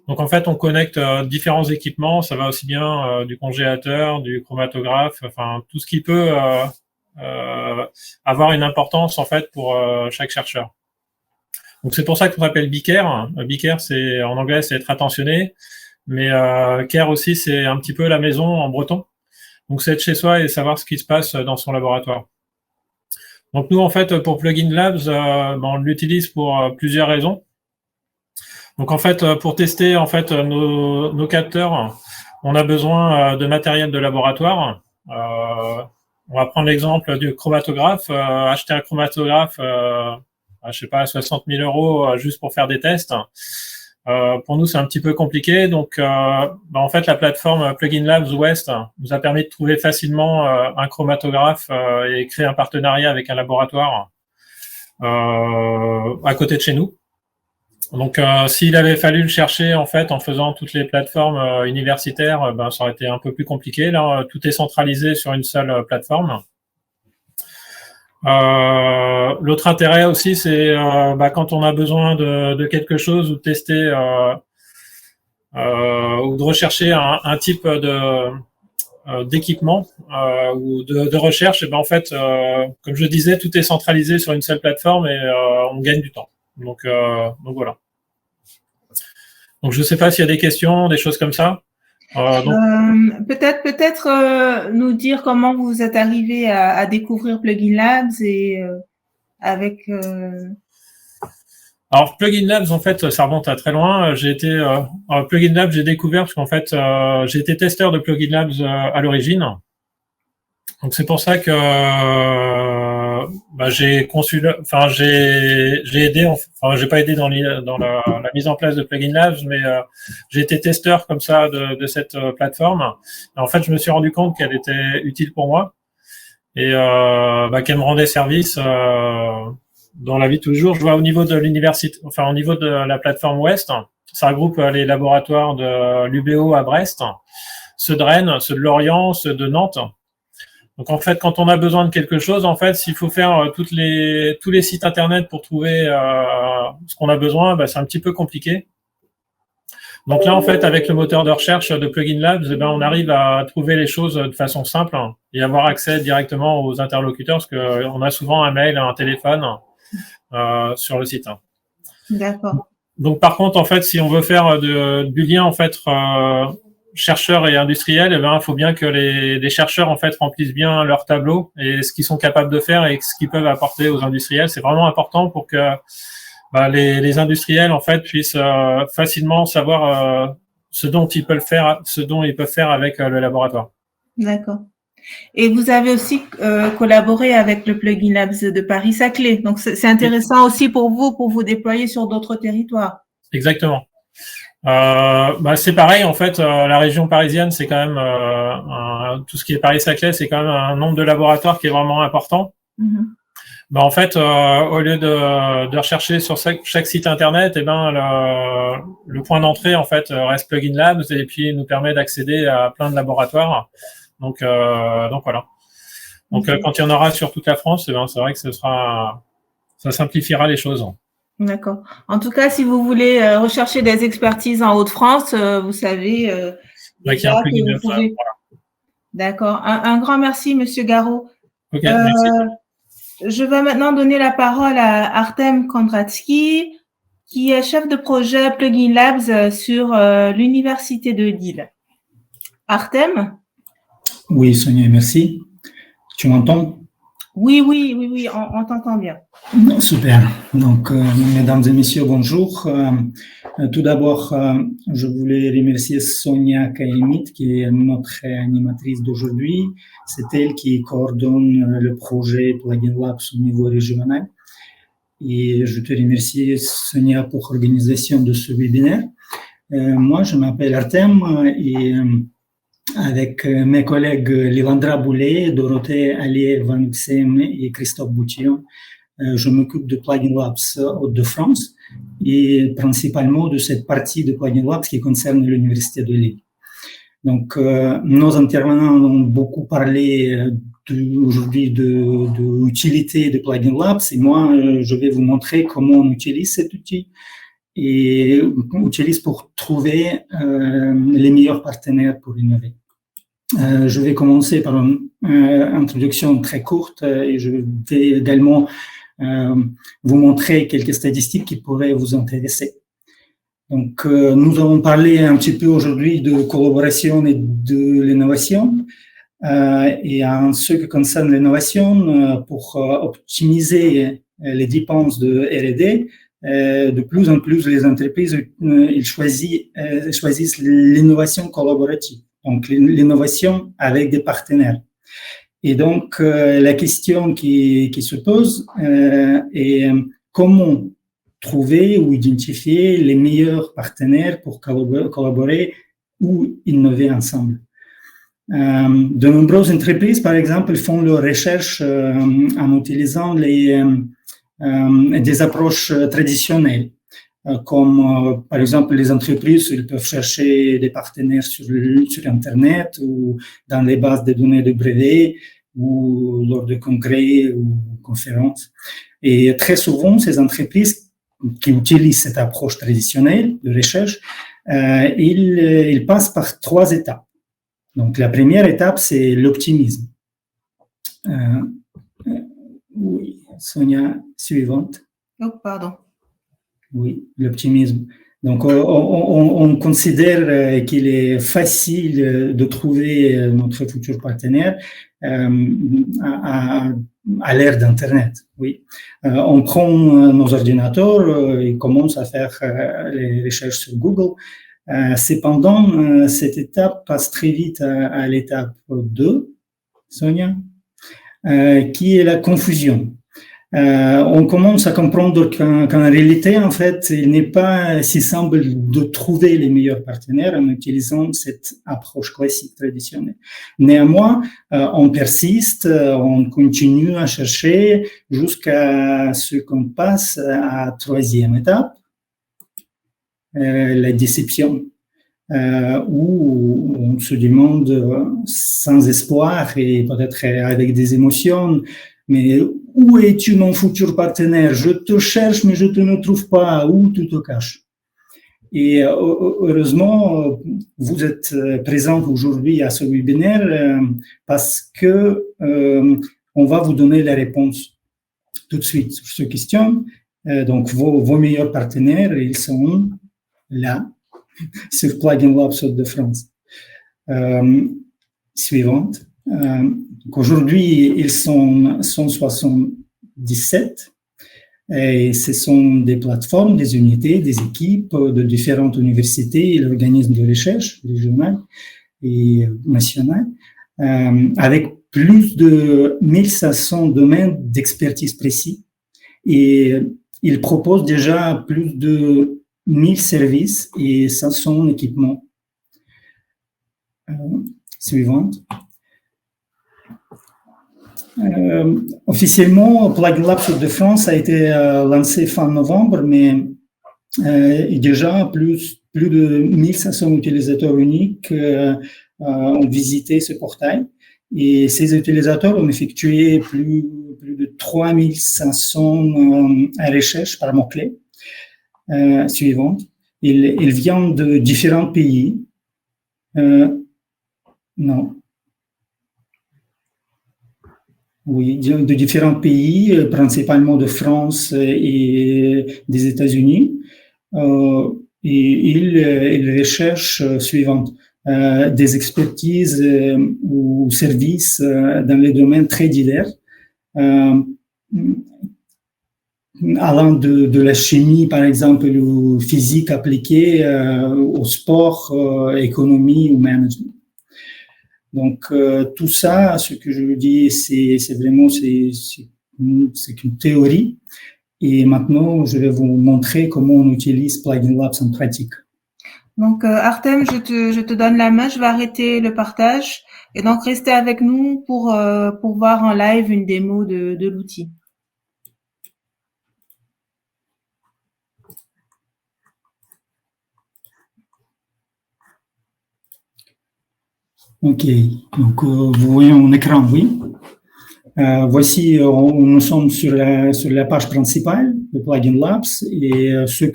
Speaker 7: Donc, en fait, on connecte différents équipements. Ça va aussi bien du congélateur, du chromatographe, enfin, tout ce qui peut avoir une importance, en fait, pour chaque chercheur. Donc, c'est pour ça qu'on s'appelle Bicare. Bicare, c'est, en anglais, c'est être attentionné. Mais care aussi, c'est un petit peu la maison en breton. Donc, c'est être chez soi et savoir ce qui se passe dans son laboratoire. Donc, nous, en fait, pour Plugin Labs, on l'utilise pour plusieurs raisons. Donc, en fait, pour tester en fait nos capteurs, on a besoin de matériel de laboratoire. On va prendre l'exemple du chromatographe. Acheter un chromatographe, je sais pas, 60 000 € juste pour faire des tests. Pour nous, c'est un petit peu compliqué. Donc, en fait, la plateforme Plugin Labs West nous a permis de trouver facilement un chromatographe et créer un partenariat avec un laboratoire à côté de chez nous. Donc, s'il avait fallu le chercher en fait en faisant toutes les plateformes universitaires, ça aurait été un peu plus compliqué. Là, tout est centralisé sur une seule plateforme. L'autre intérêt aussi, c'est quand on a besoin de quelque chose ou de tester ou de rechercher un type d'équipement ou de recherche, et en fait, comme je disais, tout est centralisé sur une seule plateforme et on gagne du temps. Donc voilà. Donc je ne sais pas s'il y a des questions, des choses comme ça.
Speaker 1: Peut-être nous dire comment vous êtes arrivé à découvrir Plugin Labs et avec.
Speaker 7: Alors Plugin Labs, en fait, ça remonte à très loin. Plugin Labs, j'ai découvert parce qu'en fait, j'ai été testeur de Plugin Labs à l'origine. Donc c'est pour ça que j'ai aidé, j'ai pas aidé dans la mise en place de Plugin Labs, mais j'ai été testeur comme ça de cette plateforme. Et en fait, je me suis rendu compte qu'elle était utile pour moi et qu'elle me rendait service dans la vie de tous les jours. Je vois au niveau de l'université, au niveau de la plateforme West, ça regroupe les laboratoires de l'UBO à Brest, ceux de Rennes, ceux de Lorient, ceux de Nantes. Donc en fait, quand on a besoin de quelque chose, en fait, s'il faut faire tous les sites internet pour trouver ce qu'on a besoin, c'est un petit peu compliqué. Donc là, en fait, avec le moteur de recherche de Plugin Labs, eh ben, on arrive à trouver les choses de façon simple et avoir accès directement aux interlocuteurs parce qu'on a souvent un mail, un téléphone sur le site.
Speaker 1: D'accord.
Speaker 7: Donc par contre, en fait, si on veut faire du lien en fait chercheurs et industriels, eh ben, il faut bien que les chercheurs en fait remplissent bien leur tableau et ce qu'ils sont capables de faire et ce qu'ils peuvent apporter aux industriels. C'est vraiment important pour que les industriels en fait puissent facilement savoir ce dont ils peuvent faire avec le laboratoire.
Speaker 1: D'accord. Et vous avez aussi collaboré avec le Plugin Labs de Paris-Saclay. Donc, c'est intéressant aussi pour vous déployer sur d'autres territoires.
Speaker 7: Exactement. C'est pareil, en fait, la région parisienne, c'est quand même, tout ce qui est Paris-Saclay, c'est quand même un nombre de laboratoires qui est vraiment important.
Speaker 1: Mm-hmm.
Speaker 7: En fait, au lieu de rechercher sur chaque site internet, eh ben, le point d'entrée, en fait, reste Plugin Labs et puis nous permet d'accéder à plein de laboratoires. Donc voilà. Donc quand il y en aura sur toute la France, eh ben, c'est vrai que ça simplifiera les choses.
Speaker 1: D'accord. En tout cas, si vous voulez rechercher des expertises en Hauts-de-France, vous savez.
Speaker 7: Qu'il y a un Plugin Labs. Voilà.
Speaker 1: D'accord. Un grand merci, Monsieur Garot.
Speaker 7: Ok, merci.
Speaker 1: Je vais maintenant donner la parole à Artem Kondratsky, qui est chef de projet Plugin Labs sur l'Université de Lille. Artem?
Speaker 8: Oui, Sonia, merci. Tu m'entends?
Speaker 1: Oui, on t'entend bien.
Speaker 8: Super. Donc, mesdames et messieurs, bonjour. Tout d'abord, je voulais remercier Sonia Kaimit, qui est notre animatrice d'aujourd'hui. C'est elle qui coordonne le projet Plugin Labs au niveau régional. Et je te remercie, Sonia, pour l'organisation de ce webinaire. Moi, je m'appelle Artem et avec mes collègues Livandra Boulet, Dorothée Allier-Van et Christophe Boutillon, je m'occupe de Plugin Labs Hauts-de-France et principalement de cette partie de Plugin Labs qui concerne l'Université de Lille. Donc, nos intervenants ont beaucoup parlé aujourd'hui de l'utilité de Plugin Labs et moi, je vais vous montrer comment on utilise cet outil et on utilise pour trouver les meilleurs partenaires pour innover. Je vais commencer par une introduction très courte et je vais également vous montrer quelques statistiques qui pourraient vous intéresser. Donc, nous avons parlé un petit peu aujourd'hui de collaboration et de l'innovation. Et en ce qui concerne l'innovation, pour optimiser les dépenses de R&D, de plus en plus les entreprises ils choisissent l'innovation collaborative, donc l'innovation avec des partenaires. Et donc la question qui se pose est comment trouver ou identifier les meilleurs partenaires pour collaborer ou innover ensemble. De nombreuses entreprises, par exemple, font leurs recherches en utilisant des approches traditionnelles, comme par exemple les entreprises, ils peuvent chercher des partenaires sur Internet ou dans les bases de données de brevets ou lors de congrès ou conférences. Et très souvent, ces entreprises qui utilisent cette approche traditionnelle de recherche, ils passent par 3 étapes. Donc, la première étape, c'est l'optimisme. Oui, Sonia, suivante.
Speaker 1: Oh, pardon.
Speaker 8: Oui, l'optimisme. Donc, on considère qu'il est facile de trouver notre futur partenaire à l'ère d'Internet. Oui, on prend nos ordinateurs et commence à faire les recherches sur Google. Cependant, cette étape passe très vite à l'étape 2, Sonia, qui est la confusion. On commence à comprendre qu'en réalité, en fait, il n'est pas si simple de trouver les meilleurs partenaires en utilisant cette approche classique traditionnelle. Néanmoins, on persiste, on continue à chercher jusqu'à ce qu'on passe à la 3e étape, la déception, où on se demande sans espoir et peut-être avec des émotions, mais où es-tu mon futur partenaire? Je te cherche, mais je te ne trouve pas. Où tu te caches? Et heureusement, vous êtes présents aujourd'hui à ce webinaire parce que on va vous donner les réponses tout de suite sur ces questions. Donc, vos meilleurs partenaires, ils sont là, sur Plugin Labs de France. Suivante. Aujourd'hui, ils sont 177. Et ce sont des plateformes, des unités, des équipes de différentes universités et organismes de recherche régionales et nationales, avec plus de 1500 domaines d'expertise précis. Et ils proposent déjà plus de 1000 services et 500 équipements. Suivante. Officiellement, Plugin Labs de France a été lancé fin novembre, mais déjà plus de 1500 utilisateurs uniques ont visité ce portail. Et ces utilisateurs ont effectué plus de 3500 recherches par mots-clés. Suivante. Ils viennent de différents pays. Non. Oui, de différents pays, principalement de France et des États-Unis. Et ils recherchent suivantes. Des expertises ou services dans les domaines très divers, allant de la chimie, par exemple, ou physique appliquée au sport, économie ou management. Donc, tout ça, ce que je vous dis, c'est vraiment une théorie. Et maintenant, je vais vous montrer comment on utilise Plugin Labs en pratique.
Speaker 1: Donc, Artem, je te donne la main, je vais arrêter le partage et donc restez avec nous pour voir en live une démo de l'outil.
Speaker 8: Ok, donc vous voyez mon écran, oui. Voici, nous sommes sur la page principale de Plugin Labs et ce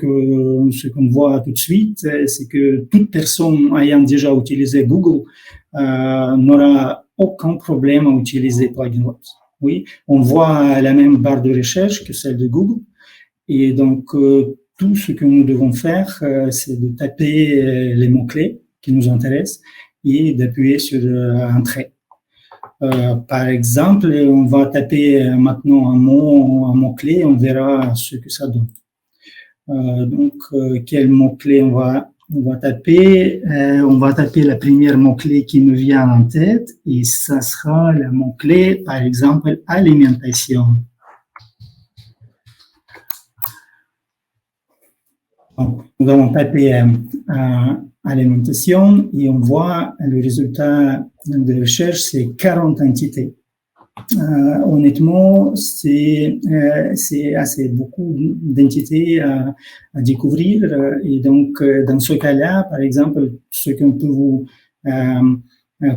Speaker 8: qu'on voit tout de suite, c'est que toute personne ayant déjà utilisé Google n'aura aucun problème à utiliser Plugin Labs. Oui, on voit la même barre de recherche que celle de Google et donc tout ce que nous devons faire, c'est de taper les mots-clés qui nous intéressent et d'appuyer sur Entrée. Par exemple, on va taper maintenant un mot-clé, on verra ce que ça donne. Donc, quel mot-clé on va taper? On va taper la première mot-clé qui me vient en tête et ça sera le mot-clé, par exemple, alimentation. Donc, nous allons taper alimentation et on voit le résultat de recherche, c'est 40 entités. Honnêtement, c'est assez beaucoup d'entités à découvrir et donc dans ce cas-là, par exemple, ce qu'on peut vous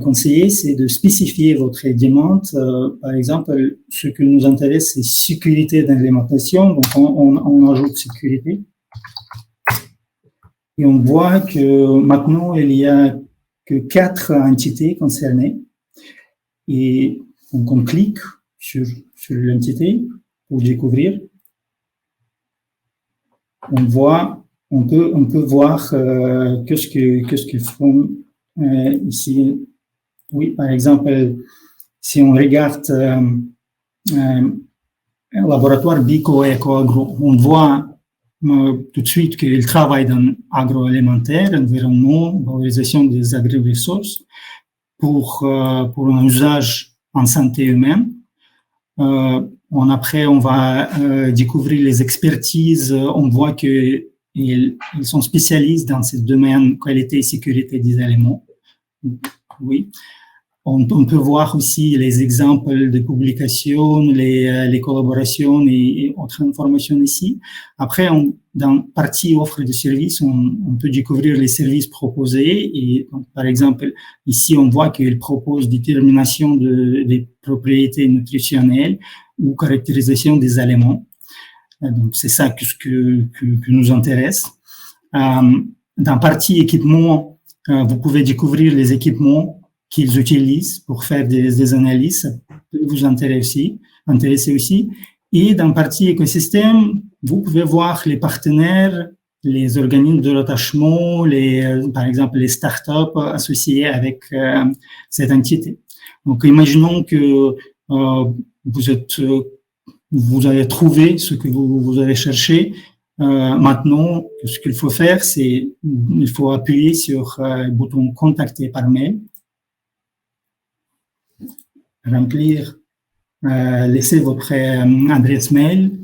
Speaker 8: conseiller, c'est de spécifier votre demande. Par exemple, ce qui nous intéresse, c'est sécurité d'alimentation, donc on ajoute sécurité. Et on voit que maintenant, il y a que 4 entités concernées. Et donc, on clique sur l'entité pour découvrir. On peut voir qu'est-ce qu'ils font ici. Oui, par exemple, si on regarde laboratoire Bico-Eco-Agro, on voit tout de suite qu'il travaille dans agroalimentaire, environnement, valorisation des agri-ressources pour un usage en santé humaine. Après, on va découvrir les expertises. On voit qu'ils sont spécialistes dans ce domaine qualité et sécurité des aliments. Oui. On peut voir aussi les exemples de publications, les collaborations et autres informations ici. Après, dans partie offre de services, on peut découvrir les services proposés. Et donc, par exemple, ici, on voit qu'il propose détermination des propriétés nutritionnelles ou caractérisation des aliments. Donc, c'est ça que nous intéresse. Dans partie équipement, vous pouvez découvrir les équipements qu'ils utilisent pour faire des analyses. Ça peut vous intéresser aussi. Et dans partie écosystème, vous pouvez voir les partenaires, les organismes de rattachement, par exemple les startups associées avec cette entité. Donc, imaginons que vous avez trouvé ce que vous avez cherché. Maintenant, ce qu'il faut faire, c'est il faut appuyer sur le bouton contacter par mail, remplir, laisser votre adresse mail,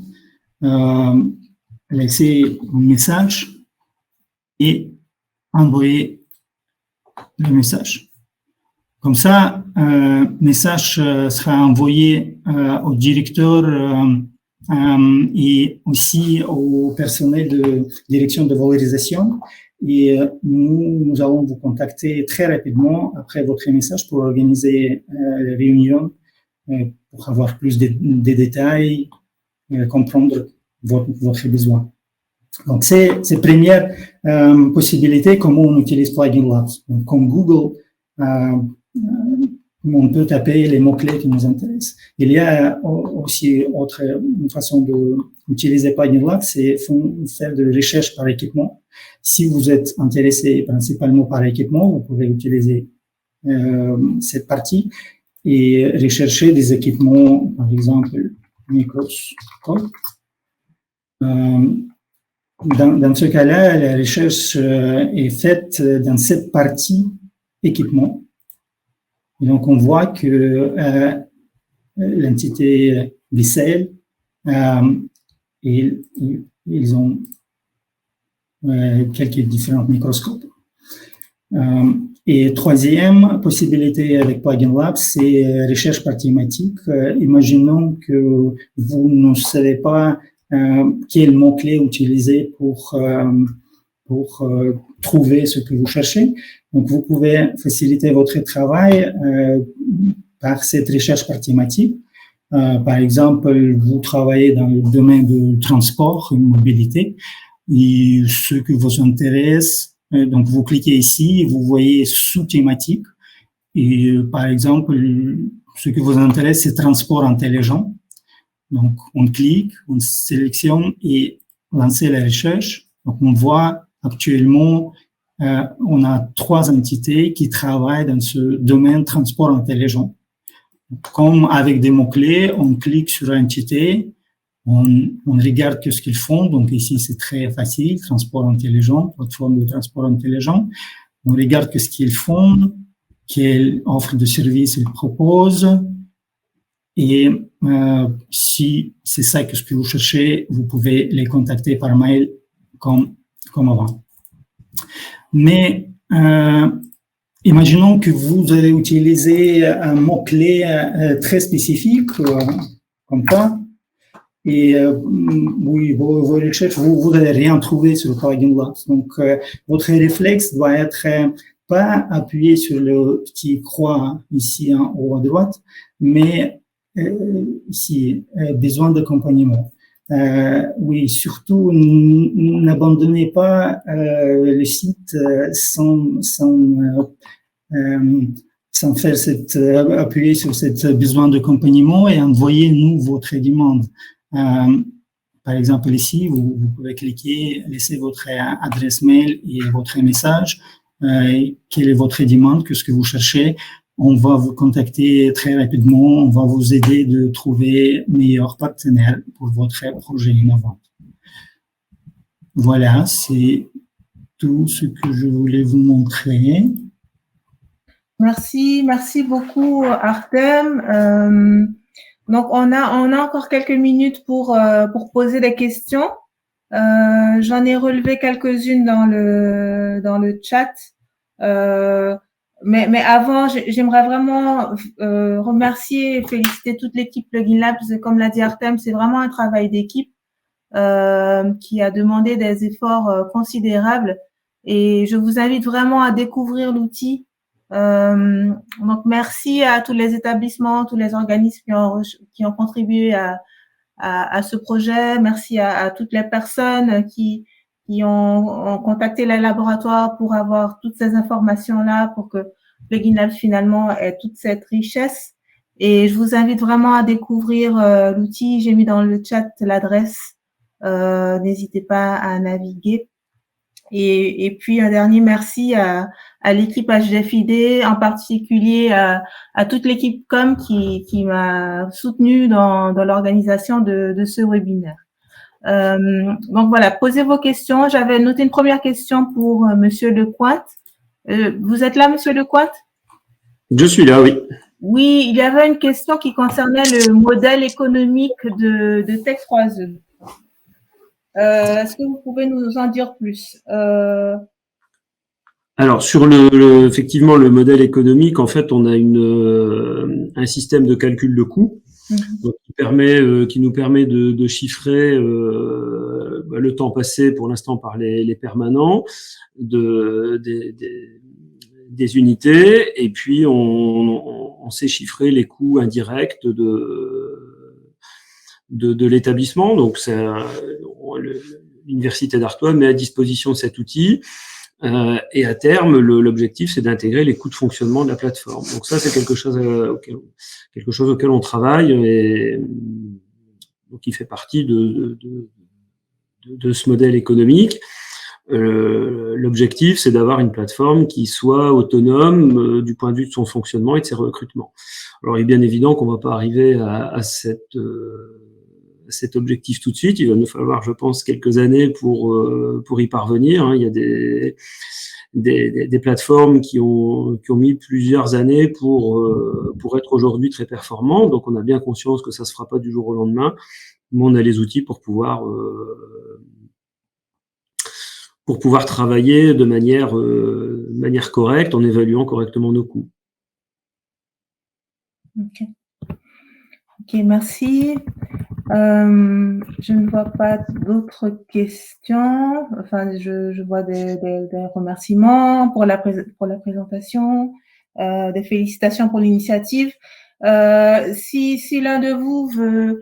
Speaker 8: laisser un message et envoyer le message. Comme ça, message sera envoyé au directeur et aussi au personnel de direction de valorisation. Et nous allons vous contacter très rapidement après votre message pour organiser la réunion, pour avoir plus de détails, comprendre votre besoin. Donc, c'est première possibilité comment on utilise Plugin Labs. Donc, comme Google, on peut taper les mots-clés qui nous intéressent. Il y a aussi une façon d'utiliser Plugin Labs, c'est faire de la recherche par équipement. Si vous êtes intéressé principalement par équipement, vous pouvez utiliser cette partie et rechercher des équipements, par exemple, microscope. Dans ce cas-là, la recherche est faite dans cette partie équipement. Et donc, on voit que l'entité Bicel, ils ont quelques différents microscopes. Et troisième possibilité avec Plugin Labs, c'est recherche par thématique. Imaginons que vous ne savez pas quel mot-clé utiliser pour trouver ce que vous cherchez. Donc, vous pouvez faciliter votre travail par cette recherche par thématique. Par exemple, vous travaillez dans le domaine du transport et mobilité, et ce qui vous intéresse, donc vous cliquez ici, vous voyez sous-thématique, et par exemple, ce qui vous intéresse, c'est transport intelligent. Donc, on clique, on sélectionne et lance la recherche. Donc, on voit actuellement, on a 3 entités qui travaillent dans ce domaine transport intelligent. Comme avec des mots-clés, on clique sur l'entité, on regarde ce qu'ils font. Donc, ici, c'est très facile, transport intelligent, plateforme de transport intelligent. On regarde ce qu'ils font, quelle offre de service ils proposent. Et si c'est ça que ce que vous cherchez, vous pouvez les contacter par mail comme avant. Mais imaginons que vous allez utiliser un mot-clé très spécifique, comme ça, et oui, vos recherches, vous n'allez rien trouver sur le Plugin Labs. Donc, votre réflexe doit être pas appuyer sur le petit croix ici en haut à droite, mais ici, besoin d'accompagnement. Oui, surtout, n'abandonnez pas le site sans faire appuyer sur cette besoin d'accompagnement et envoyez-nous votre demande. Par exemple, ici, vous pouvez cliquer, laisser votre adresse mail et votre message. Quelle est votre demande, qu'est-ce que vous cherchez? On va vous contacter très rapidement, on va vous aider de trouver meilleurs partenaires pour votre projet innovant. Voilà, c'est tout ce que je voulais vous montrer.
Speaker 1: Merci beaucoup Artem. Donc on a encore quelques minutes pour poser des questions. J'en ai relevé quelques-unes dans le chat. Mais avant, j'aimerais vraiment remercier et féliciter toute l'équipe Plugin Labs. Comme l'a dit Artem, c'est vraiment un travail d'équipe qui a demandé des efforts considérables. Et je vous invite vraiment à découvrir l'outil. Donc, merci à tous les établissements, tous les organismes qui ont contribué à ce projet. Merci à toutes les personnes qui ont contacté les laboratoires pour avoir toutes ces informations-là, pour que Plugin Labs finalement ait toute cette richesse. Et je vous invite vraiment à découvrir l'outil. J'ai mis dans le chat l'adresse. N'hésitez pas à naviguer. Et puis un dernier merci à l'équipe HDFID, en particulier à toute l'équipe com qui m'a soutenue dans l'organisation de ce webinaire. Donc voilà, posez vos questions. J'avais noté une première question pour Monsieur Lecointe. Vous êtes là, Monsieur Lecointe?
Speaker 5: Je suis là, oui.
Speaker 1: Oui, il y avait une question qui concernait le modèle économique de Tech3E. Est-ce que vous pouvez nous en dire plus?
Speaker 5: Alors sur effectivement le modèle économique, en fait, on a un système de calcul de coûts donc, qui nous permet de chiffrer le temps passé pour l'instant par les permanents des unités, et puis on sait chiffrer les coûts indirects de l'établissement. Donc l'université d'Artois met à disposition cet outil. Et à terme, l'objectif, c'est d'intégrer les coûts de fonctionnement de la plateforme. Donc ça, c'est quelque chose auquel on travaille, et donc qui fait partie de ce modèle économique. L'objectif, c'est d'avoir une plateforme qui soit autonome du point de vue de son fonctionnement et de ses recrutements. Alors, il est bien évident qu'on ne va pas arriver à cet objectif tout de suite. Il va nous falloir, je pense, quelques années pour y parvenir. Il y a des plateformes qui ont mis plusieurs années pour être aujourd'hui très performants. Donc, on a bien conscience que ça se fera pas du jour au lendemain, mais on a les outils pour pouvoir travailler de manière correcte, en évaluant correctement nos coûts.
Speaker 1: Ok, merci. Je ne vois pas d'autres questions. Enfin, je vois des remerciements pour la présentation, des félicitations pour l'initiative. Si l'un de vous veut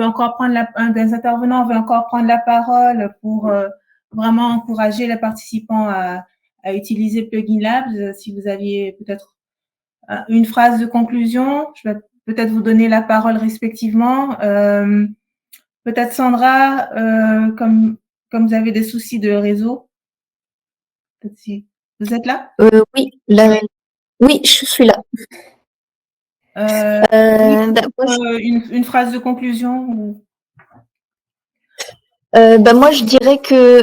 Speaker 1: encore prendre un des intervenants veut encore prendre la parole pour vraiment encourager les participants à utiliser Plugin Labs, si vous aviez peut-être une phrase de conclusion, je vais peut-être vous donner la parole respectivement. Peut-être Sandra, comme vous avez des soucis de réseau. Peut-être si vous êtes là?
Speaker 6: Oui, oui, je suis là.
Speaker 1: Une phrase de conclusion ou...
Speaker 6: Moi, je dirais que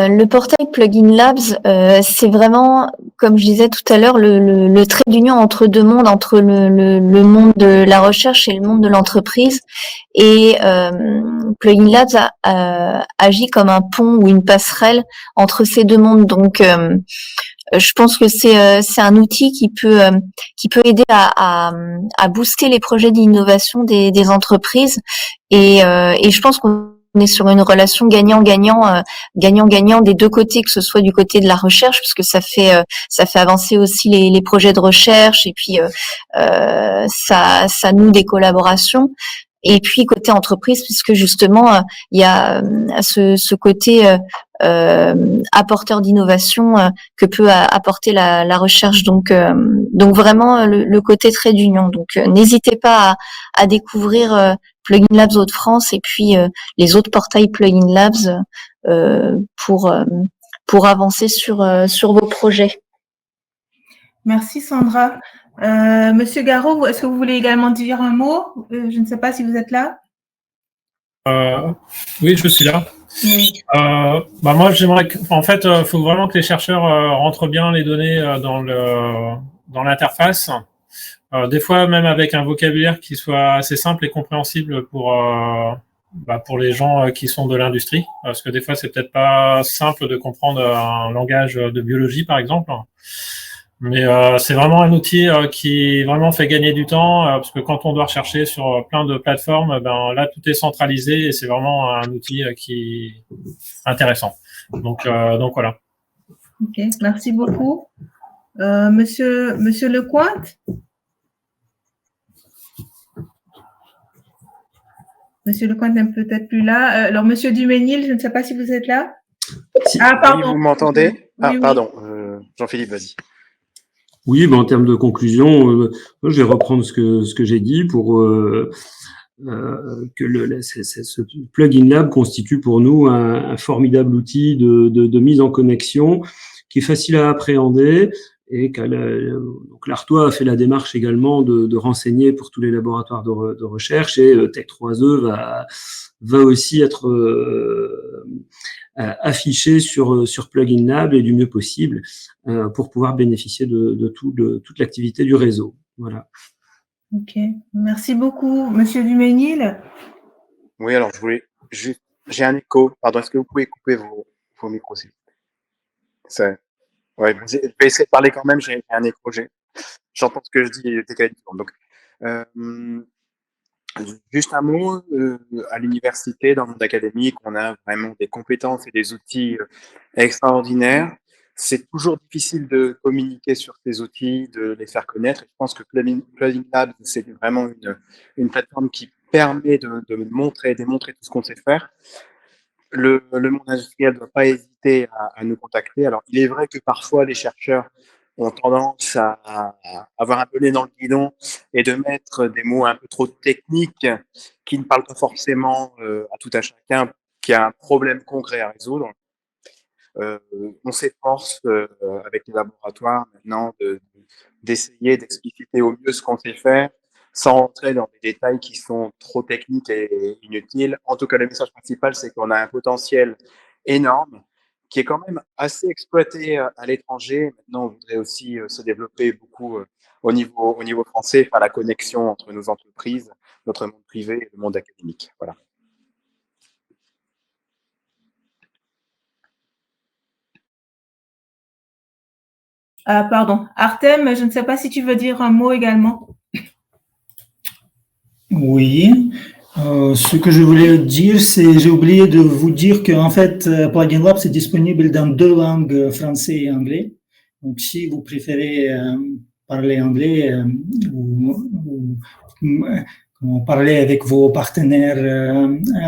Speaker 6: le portail Plugin Labs, c'est vraiment, comme je disais tout à l'heure, le trait d'union entre deux mondes, entre le monde de la recherche et le monde de l'entreprise. Et Plugin Labs agit comme un pont ou une passerelle entre ces deux mondes. Donc, je pense que c'est un outil qui peut aider à booster les projets d'innovation des entreprises. Et je pense qu'on est sur une relation gagnant-gagnant des deux côtés, que ce soit du côté de la recherche, parce que ça fait avancer aussi les projets de recherche, et puis ça noue des collaborations. Et puis côté entreprise, puisque justement il y a ce côté apporteur d'innovation que peut apporter la recherche. Donc vraiment le côté trait d'union. Donc n'hésitez pas à découvrir Plugin Labs Hauts-de-France et puis les autres portails Plugin Labs pour avancer sur vos projets.
Speaker 1: Merci Sandra. Monsieur Garot, est-ce que vous voulez également dire un mot? Je ne sais pas si vous êtes là.
Speaker 7: Oui, je suis là. Oui. Moi, j'aimerais en fait, il faut vraiment que les chercheurs rentrent bien les données dans l'interface. Des fois, même avec un vocabulaire qui soit assez simple et compréhensible pour les gens qui sont de l'industrie, parce que des fois, c'est peut-être pas simple de comprendre un langage de biologie, par exemple. Mais c'est vraiment un outil qui vraiment fait gagner du temps, parce que quand on doit rechercher sur plein de plateformes, là tout est centralisé et c'est vraiment un outil qui est intéressant. Donc voilà.
Speaker 1: Ok, merci beaucoup. Monsieur Lecointe. Monsieur Lecointe n'est peut-être plus là. Alors Monsieur Duménil, je ne sais pas si vous êtes là. Ah, pardon.
Speaker 3: Oui, vous m'entendez? Ah,
Speaker 1: Oui, oui.
Speaker 3: pardon. Jean-Philippe, vas-y.
Speaker 5: Oui, en termes de conclusion, je vais reprendre ce que j'ai dit pour que ce plugin lab constitue pour nous un formidable outil de mise en connexion qui est facile à appréhender et donc l'Artois a fait la démarche également de renseigner pour tous les laboratoires de recherche et Tech3E va aussi être affiché sur Plugin Lab et du mieux possible pour pouvoir bénéficier de toute l'activité du réseau. Voilà.
Speaker 1: Ok, merci beaucoup, Monsieur Duménil.
Speaker 3: Oui, alors j'ai un écho. Pardon, est-ce que vous pouvez couper vos micros, s'il vous plaît? Ouais, je vais essayer de parler quand même. J'ai un écho. J'entends ce que je dis décalé du temps. Donc, juste un mot. À l'université, dans le monde académique, on a vraiment des compétences et des outils extraordinaires. C'est toujours difficile de communiquer sur ces outils, de les faire connaître. Et je pense que Plugin Lab, c'est vraiment une plateforme qui permet de démontrer tout ce qu'on sait faire. Le monde industriel ne doit pas hésiter à nous contacter. Alors, il est vrai que parfois, les chercheurs ont tendance à avoir un peu les dans le guidon et de mettre des mots un peu trop techniques qui ne parlent pas forcément à tout à chacun, qui a un problème concret à résoudre. On s'efforce avec les laboratoires maintenant d'essayer d'expliciter au mieux ce qu'on sait faire sans rentrer dans des détails qui sont trop techniques et inutiles. En tout cas, le message principal, c'est qu'on a un potentiel énorme qui est quand même assez exploité à l'étranger. Maintenant, on voudrait aussi se développer beaucoup au niveau français, faire la connexion entre nos entreprises, notre monde privé et le monde académique. Voilà.
Speaker 1: Ah, pardon. Artem, je ne sais pas si tu veux dire un mot également.
Speaker 8: Oui. Ce que je voulais dire, c'est j'ai oublié de vous dire qu'en fait, Plugin Lab, c'est disponible dans 2 langues, français et anglais. Donc, si vous préférez parler anglais ou parler avec vos partenaires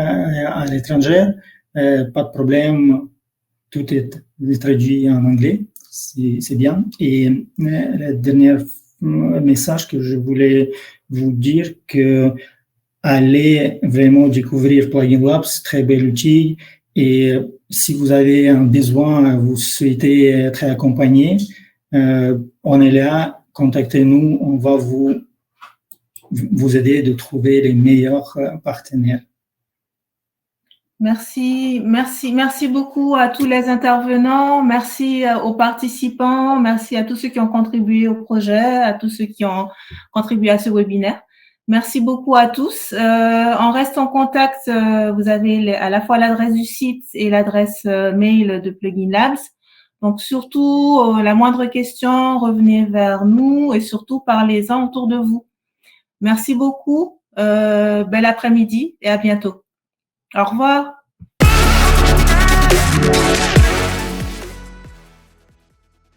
Speaker 8: à l'étranger, pas de problème, tout est traduit en anglais, c'est bien. Et le dernier message que je voulais vous dire que allez vraiment découvrir Plugin Lab, c'est un très bel outil. Et si vous avez un besoin, vous souhaitez être accompagné, on est là, contactez-nous, on va vous aider de trouver les meilleurs partenaires.
Speaker 1: Merci beaucoup à tous les intervenants, merci aux participants, merci à tous ceux qui ont contribué au projet, à tous ceux qui ont contribué à ce webinaire. Merci beaucoup à tous. On reste en contact. Vous avez à la fois l'adresse du site et l'adresse mail de Plugin Labs. Donc surtout, la moindre question, revenez vers nous et surtout parlez-en autour de vous. Merci beaucoup. Bel après-midi et à bientôt. Au revoir.